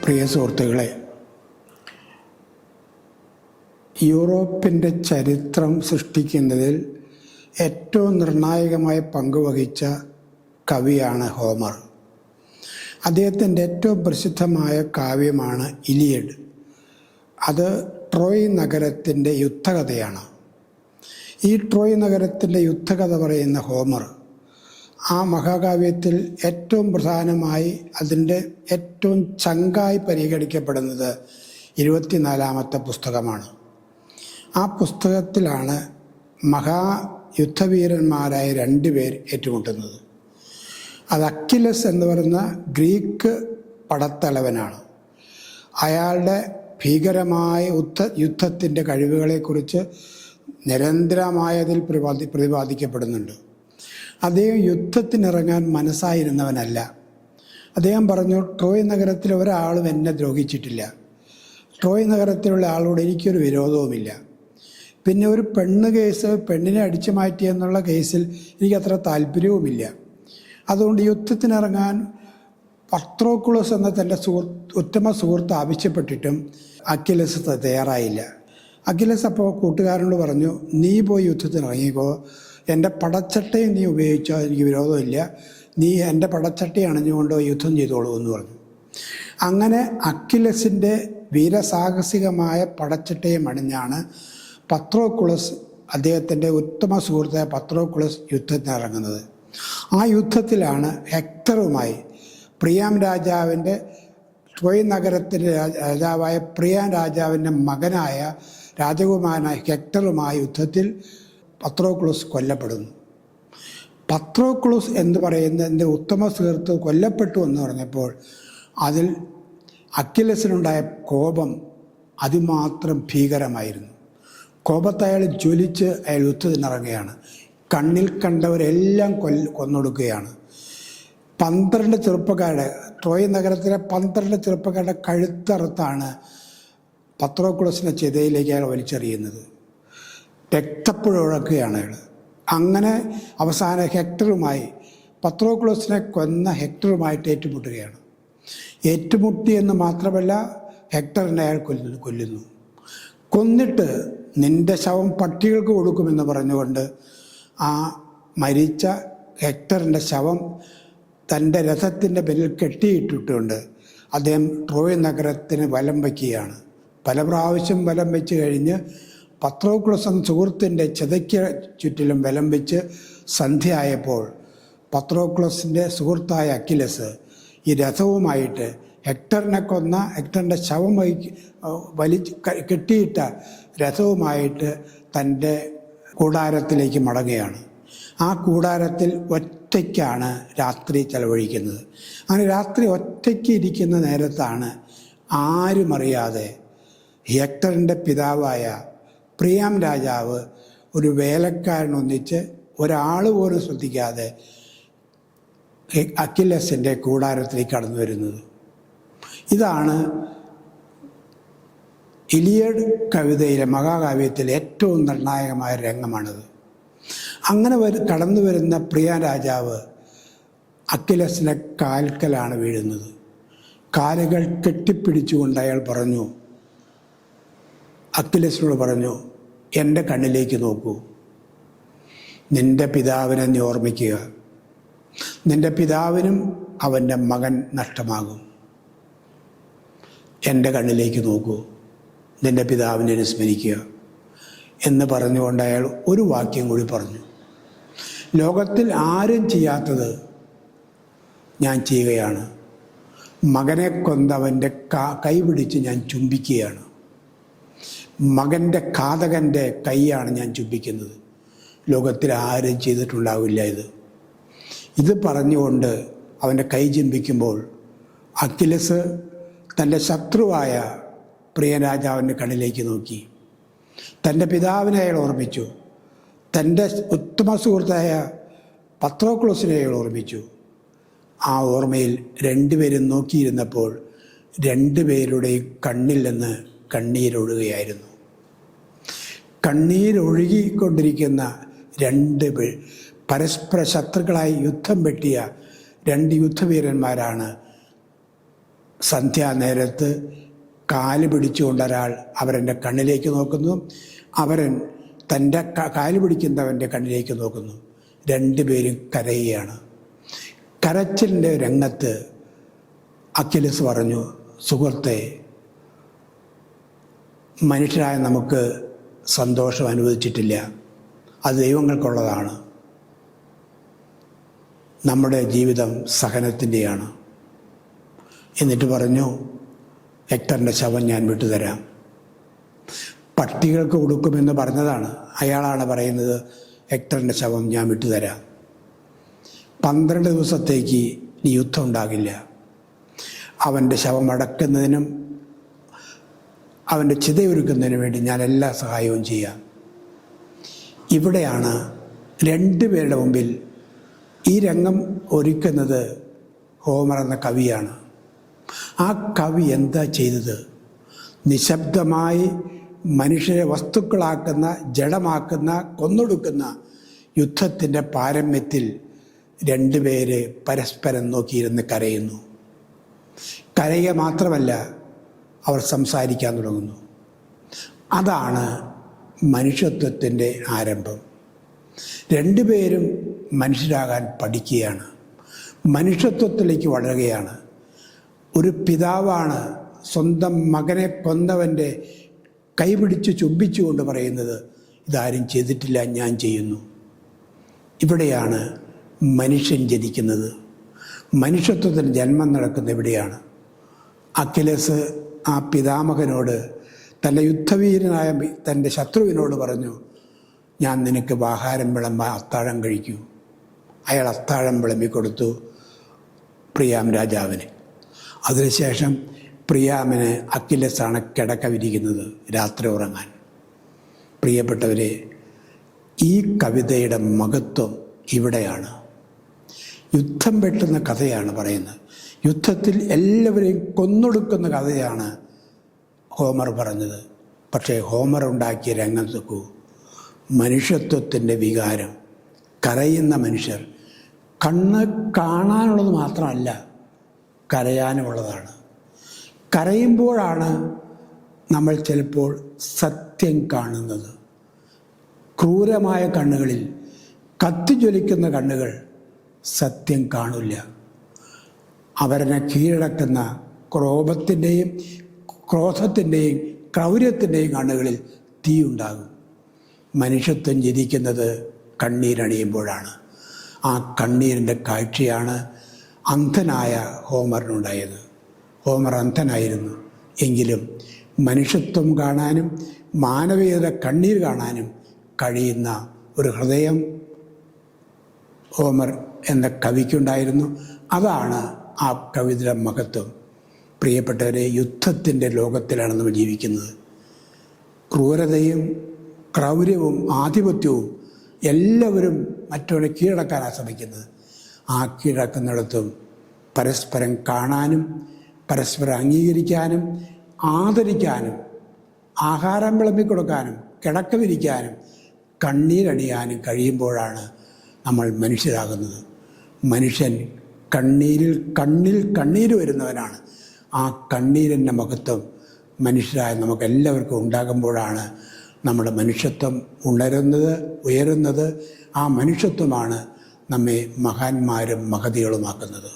പ്രിയ സുഹൃത്തുക്കളെ, യൂറോപ്പിൻ്റെ ചരിത്രം സൃഷ്ടിക്കുന്നതിൽ ഏറ്റവും നിർണായകമായ പങ്കുവഹിച്ച കവിയാണ് ഹോമർ. അദ്ദേഹത്തിൻ്റെ ഏറ്റവും പ്രസിദ്ധമായ കാവ്യമാണ് ഇലിയഡ്. അത് ട്രോയ് നഗരത്തിൻ്റെ യുദ്ധകഥയാണ്. ഈ ട്രോയ് നഗരത്തിൻ്റെ യുദ്ധകഥ പറയുന്ന ഹോമർ ആ മഹാകാവ്യത്തിൽ ഏറ്റവും പ്രധാനമായി അതിൻ്റെ ഏറ്റവും ചങ്കായി പരിഗണിക്കപ്പെടുന്നത് 24-ാമത്തെ പുസ്തകമാണ്. ആ പുസ്തകത്തിലാണ് മഹായുദ്ധവീരന്മാരായ 2 പേർ ഏറ്റുമുട്ടുന്നത്. അത് അക്കിലസ് എന്ന് പറയുന്ന ഗ്രീക്ക് പടത്തലവനാണ്. അയാളുടെ ഭീകരമായ യുദ്ധത്തിൻ്റെ കഴിവുകളെക്കുറിച്ച് നിരന്തരമായതിൽ പ്രതിപാദിക്കപ്പെടുന്നുണ്ട്. അദ്ദേഹം യുദ്ധത്തിനിറങ്ങാൻ മനസ്സായിരുന്നവനല്ല. അദ്ദേഹം പറഞ്ഞു, ട്രോയ് നഗരത്തിലെ ഒരാളും എന്നെ ദ്രോഹിച്ചിട്ടില്ല. ട്രോയ് നഗരത്തിലുള്ള ആളോട് എനിക്കൊരു വിരോധവുമില്ല. പിന്നെ ഒരു കേസ്, പെണ്ണിനെ അടിച്ചു മാറ്റിയെന്നുള്ള കേസിൽ എനിക്കത്ര താല്പര്യവുമില്ല. അതുകൊണ്ട് യുദ്ധത്തിനിറങ്ങാൻ പത്രോക്കുളസ് എന്ന തൻ്റെ ഉത്തമ സുഹൃത്ത് ആവശ്യപ്പെട്ടിട്ടും അക്കിലസ് തയ്യാറായില്ല. അക്കിലസ് അപ്പോൾ കൂട്ടുകാരനോട് പറഞ്ഞു, നീ പോയി യുദ്ധത്തിനിറങ്ങിക്കോ, എൻ്റെ പടച്ചട്ടയും നീ ഉപയോഗിച്ചോ, എനിക്ക് വിരോധമില്ല, നീ എൻ്റെ പടച്ചട്ട അണിഞ്ഞുകൊണ്ട് യുദ്ധം ചെയ്തോളൂ എന്ന് പറഞ്ഞു. അങ്ങനെ അക്കിലസിൻ്റെ വീരസാഹസികമായ പടച്ചട്ടയും അണിഞ്ഞാണ് പത്രോക്കുളസ്, അദ്ദേഹത്തിൻ്റെ ഉത്തമ സുഹൃത്തായ പത്രോക്കുളസ് യുദ്ധത്തിനിറങ്ങുന്നത്. ആ യുദ്ധത്തിലാണ് ഹെക്ടറുമായി, പ്രിയാം രാജാവിൻ്റെ, ട്രോയ് നഗരത്തിൻ്റെ രാജാവായ പ്രിയാം രാജാവിൻ്റെ മകനായ രാജകുമാരനായ ഹെക്ടറുമായ യുദ്ധത്തിൽ പത്രോക്കുളസ് കൊല്ലപ്പെടുന്നു. പത്രോക്കുളസ് എന്ന് പറയുന്ന എൻ്റെ ഉത്തമ സുഹൃത്ത് കൊല്ലപ്പെട്ടു എന്ന് പറഞ്ഞപ്പോൾ അതിൽ അക്കിലസിനുണ്ടായ കോപം അതിമാത്രം ഭീകരമായിരുന്നു. കോപത്തെ അയാൾ ജ്വലിച്ച് അയാൾ യുദ്ധത്തിനിറങ്ങുകയാണ്. കണ്ണിൽ കണ്ടവരെല്ലാം കൊന്നൊടുക്കുകയാണ്. 12 ചെറുപ്പക്കാരുടെ, ട്രോയ് നഗരത്തിലെ 12 ചെറുപ്പക്കാരുടെ കഴുത്തറുത്താണ് പത്രോക്കുളസിനെ ചെതയിലേക്ക് അയാൾ വലിച്ചെറിയുന്നത്. രക്തപ്പുഴക്കുകയാണ് അയാൾ. അങ്ങനെ അവസാനം ഹെക്ടറുമായി, പത്രോക്കുളസിനെ കൊന്ന ഹെക്ടറുമായിട്ട് ഏറ്റുമുട്ടുകയാണ്. ഏറ്റുമുട്ടിയെന്ന് മാത്രമല്ല, ഹെക്ടറിനെ അയാൾ കൊല്ലുന്നു. കൊന്നിട്ട് നിന്റെ ശവം പട്ടികൾക്ക് കൊടുക്കുമെന്ന് പറഞ്ഞുകൊണ്ട് ആ മരിച്ച ഹെക്ടറിൻ്റെ ശവം തൻ്റെ രഥത്തിൻ്റെ പിന്നിൽ കെട്ടിയിട്ടിട്ടുണ്ട് അദ്ദേഹം ട്രോയ് നഗരത്തിന് വലം വയ്ക്കുകയാണ്. പല പ്രാവശ്യം വലം വെച്ച് കഴിഞ്ഞ് പത്രോക്കുളസ് എന്ന സുഹൃത്തിൻ്റെ ചെതയ്ക്ക് ചുറ്റിലും വലം വെച്ച് സന്ധ്യയായപ്പോൾ പത്രോക്കുളസിൻ്റെ സുഹൃത്തായ അക്കിലസ് ഈ രഥവുമായിട്ട് ഹെക്ടറിനെ കൊന്ന, ഹെക്ടറിൻ്റെ ശവം കെട്ടിയിട്ട രഥവുമായിട്ട് തൻ്റെ കൂടാരത്തിലേക്ക് മടങ്ങുകയാണ്. ആ കൂടാരത്തിൽ ഒറ്റയ്ക്കാണ് രാത്രി ചെലവഴിക്കുന്നത്. അങ്ങനെ രാത്രി ഒറ്റയ്ക്ക് ഇരിക്കുന്ന നേരത്താണ് ആരും അറിയാതെ ഹെക്ടറിൻ്റെ പിതാവായ പ്രിയാം രാജാവ് ഒരു വേലക്കാരനൊന്നിച്ച് ഒരാൾ പോലും ശ്രദ്ധിക്കാതെ അക്കിലസിൻ്റെ കൂടാരത്തിലേക്ക് കടന്നു വരുന്നത്. ഇതാണ് ഇലിയഡ് കവിതയിലെ, മഹാകാവ്യത്തിലെ ഏറ്റവും നിർണായകമായ രംഗമാണിത്. അങ്ങനെ കടന്നു വരുന്ന പ്രിയാം രാജാവ് അക്കിലസിൻ്റെ കാൽക്കലാണ് വീഴുന്നത്. കാലുകൾ കെട്ടിപ്പിടിച്ചുകൊണ്ട് അയാൾ പറഞ്ഞു, അക്കിലസിനോട് പറഞ്ഞു, എൻ്റെ കണ്ണിലേക്ക് നോക്കൂ, നിൻ്റെ പിതാവിനെ നീ ഓർമ്മിക്കുക, നിൻ്റെ പിതാവിനും അവൻ്റെ മകൻ നഷ്ടമാകും. എൻ്റെ കണ്ണിലേക്ക് നോക്കൂ, നിൻ്റെ പിതാവിനെ അനുസ്മരിക്കുക എന്ന് പറഞ്ഞുകൊണ്ട് അയാൾ ഒരു വാക്യം കൂടി പറഞ്ഞു. ലോകത്തിൽ ആരും ചെയ്യാത്തത് ഞാൻ ചെയ്യുകയാണ്. മകനെ കൊന്നവൻ്റെ കൈ പിടിച്ച് ഞാൻ ചുംബിക്കുകയാണ്. മകൻ്റെ ഘാതകൻ്റെ കൈയാണ് ഞാൻ ചുംബിക്കുന്നത്. ലോകത്തിൽ ആരും ചെയ്തിട്ടുണ്ടാവില്ല ഇത് പറഞ്ഞുകൊണ്ട് അവൻ്റെ കൈ ചുംബിക്കുമ്പോൾ അക്കിലസ് തൻ്റെ ശത്രുവായ പ്രിയരാജാവിൻ്റെ കണ്ണിലേക്ക് നോക്കി. തൻ്റെ പിതാവിനെ അയാൾ ഓർമ്മിച്ചു. തൻ്റെ ഉത്തമ സുഹൃത്തായ പത്രോക്കുളസിനെ അയാൾ ഓർമ്മിച്ചു. ആ ഓർമ്മയിൽ 2 പേരും നോക്കിയിരുന്നപ്പോൾ 2 പേരുടെയും കണ്ണിൽ നിന്ന് കണ്ണീരൊഴുകയായിരുന്നു. കണ്ണീരൊഴുകിക്കൊണ്ടിരിക്കുന്ന 2 പേർ, പരസ്പര ശത്രുക്കളായി യുദ്ധം വെട്ടിയ 2 യുദ്ധവീരന്മാരാണ് സന്ധ്യാനേരത്ത് കാല് പിടിച്ചുകൊണ്ട് ഒരാൾ അവരെൻ്റെ കണ്ണിലേക്ക് നോക്കുന്നു, അവരൻ തൻ്റെ കാല് പിടിക്കുന്നവൻ്റെ കണ്ണിലേക്ക് നോക്കുന്നു. രണ്ടുപേരും കരയുകയാണ്. കരച്ചിലിൻ്റെ രംഗത്ത് അക്കിലസ് പറഞ്ഞു, സുഹൃത്തെ, മനുഷ്യരായ നമുക്ക് സന്തോഷം അനുവദിച്ചിട്ടില്ല, അത് ദൈവങ്ങൾക്കുള്ളതാണ്. നമ്മുടെ ജീവിതം സഹനത്തിൻ്റെയാണ്. എന്നിട്ട് പറഞ്ഞു, ഹെക്ടറിൻ്റെ ശവം ഞാൻ വിട്ടുതരാം. പട്ടികൾക്ക് കൊടുക്കുമെന്ന് പറഞ്ഞതാണ്. അയാളാണ് പറയുന്നത്, ഹെക്ടറിൻ്റെ ശവം ഞാൻ വിട്ടുതരാം. 12 ദിവസത്തേക്ക് ഇനി യുദ്ധം ഉണ്ടാകില്ല. അവൻ്റെ ശവം അടക്കുന്നതിനും അവൻ്റെ ചിതയൊരുക്കുന്നതിനും വേണ്ടി ഞാൻ എല്ലാ സഹായവും ചെയ്യാം. ഇവിടെയാണ് രണ്ടുപേരുടെ മുമ്പിൽ ഈ രംഗം ഒരുക്കുന്നത് ഹോമർ എന്ന കവിയാണ്. ആ കവി എന്താ ചെയ്തത്? നിശബ്ദമായി മനുഷ്യരെ വസ്തുക്കളാക്കുന്ന, ജഡമാക്കുന്ന, കൊന്നൊടുക്കുന്ന യുദ്ധത്തിൻ്റെ പാരമ്യത്തിൽ രണ്ടുപേര് പരസ്പരം നോക്കിയിരുന്ന് കരയുന്നു. കരയുക മാത്രമല്ല, അവർ സംസാരിക്കാൻ തുടങ്ങുന്നു. അതാണ് മനുഷ്യത്വത്തിൻ്റെ ആരംഭം. രണ്ടുപേരും മനുഷ്യരാകാൻ പഠിക്കുകയാണ്, മനുഷ്യത്വത്തിലേക്ക് വളരുകയാണ്. ഒരു പിതാവാണ് സ്വന്തം മകനെ കൊന്നവൻ്റെ കൈപിടിച്ച് ചുംബിച്ചുകൊണ്ട് പറയുന്നത്, ഇതാരും ചെയ്തിട്ടില്ല, ഞാൻ ചെയ്യുന്നു. ഇവിടെയാണ് മനുഷ്യൻ ജനിക്കുന്നത്. മനുഷ്യത്വത്തിന് ജന്മം നടക്കുന്ന ഇവിടെയാണ്. അക്കിലസ് ആ പിതാമകനോട്, തൻ്റെ യുദ്ധവീരനായ തൻ്റെ ശത്രുവിനോട് പറഞ്ഞു, ഞാൻ നിനക്ക് ആഹാരം വിളമ്പാൻ അത്താഴം കഴിക്കൂ. അയാൾ അത്താഴം വിളമ്പിക്കൊടുത്തു പ്രിയാം രാജാവിന്. അതിനുശേഷം പ്രിയാമിന് അക്കിലസാണ് കിടക്ക വിരിക്കുന്നത് രാത്രി ഉറങ്ങാൻ. പ്രിയപ്പെട്ടവരെ, ഈ കവിതയുടെ മഹത്വം ഇവിടെയാണ്. യുദ്ധം വെട്ടുന്ന കഥയാണ് പറയുന്നത്. യുദ്ധത്തിൽ എല്ലാവരെയും കൊന്നൊടുക്കുന്ന കഥയാണ് ഹോമർ പറഞ്ഞത്. പക്ഷേ ഹോമർ ഉണ്ടാക്കിയ രംഗം നോക്കൂ. മനുഷ്യത്വത്തിൻ്റെ വികാരം, കരയുന്ന മനുഷ്യർ. കണ്ണ് കാണാനുള്ളത് മാത്രമല്ല, കരയാനുമുള്ളതാണ്. കരയുമ്പോഴാണ് നമ്മൾ ചിലപ്പോൾ സത്യം കാണുന്നത്. ക്രൂരമായ കണ്ണുകളിൽ, കത്തിജ്വലിക്കുന്ന കണ്ണുകൾ സത്യം കാണില്ല. അവരെ കീഴടക്കുന്ന ക്രോധത്തിൻ്റെയും ക്രൗര്യത്തിൻ്റെയും കണ്ണുകളിൽ തീയുണ്ടാകും. മനുഷ്യത്വം ജനിക്കുന്നത് കണ്ണീരണിയുമ്പോഴാണ്. ആ കണ്ണീരിൻ്റെ കാഴ്ചയാണ് അന്ധനായ ഹോമറിനുണ്ടായത്. ഹോമർ അന്ധനായിരുന്നു, എങ്കിലും മനുഷ്യത്വം കാണാനും മാനവികത കണ്ണീർ കാണാനും കഴിയുന്ന ഒരു ഹൃദയം ഹോമർ എന്ന കവിക്കുണ്ടായിരുന്നു. അതാണ് ആ കവിതയുടെ മഹത്വം. പ്രിയപ്പെട്ടവരെ, യുദ്ധത്തിൻ്റെ ലോകത്തിലാണ് നമ്മൾ ജീവിക്കുന്നത്. ക്രൂരതയും ക്രൗര്യവും ആധിപത്യവും എല്ലാവരും മറ്റവരെ കീഴടക്കാനാണ് ശ്രമിക്കുന്നത്. ആ കീഴടക്കുന്നിടത്തും പരസ്പരം കാണാനും പരസ്പരം അംഗീകരിക്കാനും ആദരിക്കാനും ആഹാരം വിളമ്പിക്കൊടുക്കാനും കിടക്ക വിരിക്കാനും കണ്ണീരണിയാനും കഴിയുമ്പോഴാണ് നമ്മൾ മനുഷ്യരാകുന്നത്. മനുഷ്യൻ കണ്ണിൽ കണ്ണീര് വരുന്നവനാണ്. ആ കണ്ണീരിൻ്റെ മഹത്വം മനുഷ്യരായ നമുക്കെല്ലാവർക്കും ഉണ്ടാകുമ്പോഴാണ് നമ്മുടെ മനുഷ്യത്വം ഉയരുന്നത്. ആ മനുഷ്യത്വമാണ് നമ്മെ മഹാന്മാരും മഹതികളുമാക്കുന്നത്.